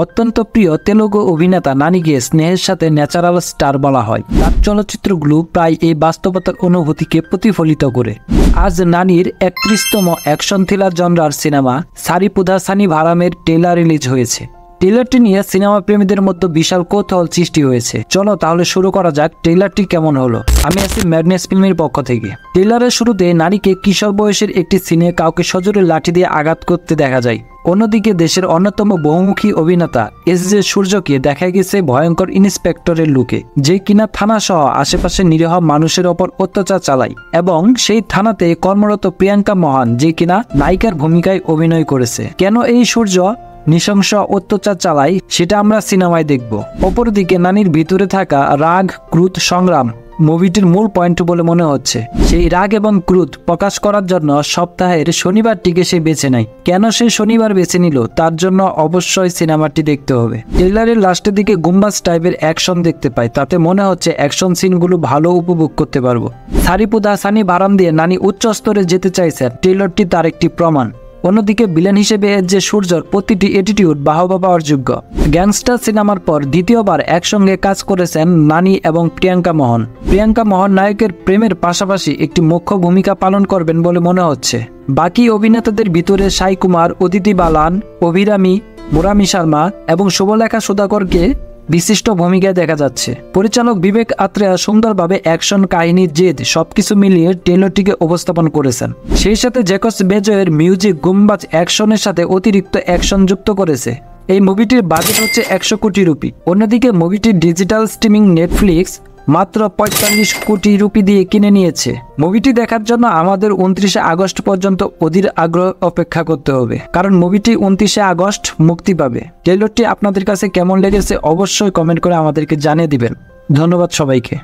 অত্যন্ত প্রিয় তেলুগু অভিনেতা নানিকে স্নেহের সাথে ন্যাচারাল স্টার বলা হয়। তার চলচ্চিত্রগুলো প্রায় এই বাস্তবতার অনুভূতিকে প্রতিফলিত করে। আজ নানির 31তম অ্যাকশন থ্রিলার জনরার সিনেমা সারিপুধা সানিভারামের ট্রেলার রিলিজ হয়েছে। ট্রেলারটি নিয়ে সিনেমা প্রেমীদের মধ্যে বিশাল কৌতূহল সৃষ্টি হয়েছে। চলো তাহলে শুরু করা যাক ট্রেলারটি কেমন হলো। আমি আছি ম্যাগনেস ফিল্মের পক্ষ থেকে। ট্রেলারের শুরুতে নারীকে কিশোর বয়সের একটি সিনে কাউকে সজোরে লাঠি দিয়ে আঘাত করতে দেখা যায়। অন্যদিকে দেশের অন্যতম বহুমুখী অভিনেতা এস.জে. সূর্যকে দেখা গেছে ভয়ঙ্কর ইন্সপেক্টরের লুকে, যে কিনা থানা সহ আশেপাশে নিরীহ মানুষের ওপর অত্যাচার চালায়, এবং সেই থানাতে কর্মরত প্রিয়াঙ্কা মোহন, যে কিনা নায়িকার ভূমিকায় অভিনয় করেছে। কেন এই সূর্য নৃশংস অত্যাচার চালায় সেটা আমরা সিনেমায় দেখব। অপরদিকে নানির ভিতরে থাকা রাগ, ক্রোধ, সংগ্রাম মুভিটির মূল পয়েন্ট বলে মনে হচ্ছে। সেই রাগ এবং ক্রোধ প্রকাশ করার জন্য সপ্তাহের শনিবারটিকে সে বেছে নেয়। কেন সে শনিবার বেছে নিল তার জন্য অবশ্যই সিনেমাটি দেখতে হবে। ট্রেলারের লাস্টের দিকে গুম্বাজ টাইপের অ্যাকশন দেখতে পাই, তাতে মনে হচ্ছে অ্যাকশন সিনগুলো ভালো উপভোগ করতে পারবো। সারিপুধা সানিভারাম দিয়ে নানি উচ্চ স্তরে যেতে চাইছে, ট্রেলারটি তার একটি প্রমাণ। অন্যদিকে ভিলেন হিসেবে যে সূর্যর প্রতিটি অ্যাটিটিউড বাহবা পাওয়ার যোগ্য। গ্যাংস্টার সিনেমার পর দ্বিতীয়বার একসঙ্গে কাজ করেছেন নানি এবং প্রিয়াঙ্কা মোহন। প্রিয়াঙ্কা মোহন নায়কের প্রেমের পাশাপাশি একটি মুখ্য ভূমিকা পালন করবেন বলে মনে হচ্ছে। বাকি অভিনেতাদের ভিতরে সাই কুমার, অদিতি বালান, অভিরামী, মুরামি শর্মা এবং শুভলেখা সুধাকরকে বিশিষ্ট ভূমিকায় দেখা যাচ্ছে। পরিচালক বিবেক আত্রেয়া সুন্দরভাবে অ্যাকশন, কাহিনী, জেদ সবকিছু মিলিয়ে ট্রেলারটিকে উপস্থাপন করেছেন। সেই সাথে জ্যাকস বেজয়ের মিউজিক গুম্বাজ অ্যাকশনের সাথে অতিরিক্ত অ্যাকশন যুক্ত করেছে। এই মুভিটির বাজেট হচ্ছে 100 কোটি রুপি। অন্যদিকে মুভিটির ডিজিটাল স্ট্রিমিং নেটফ্লিক্স মাত্র 45 কোটি রুপি দিয়ে কিনে নিয়েছে। মুভিটি দেখার জন্য আমাদের 29 আগস্ট পর্যন্ত অধীর আগ্রহ অপেক্ষা করতে হবে, কারণ মুভিটি 29 আগস্ট মুক্তি পাবে। ট্রেলারটি আপনাদের কাছে কেমন লেগেছে অবশ্যই কমেন্ট করে আমাদেরকে জানিয়ে দিবেন। ধন্যবাদ সবাইকে।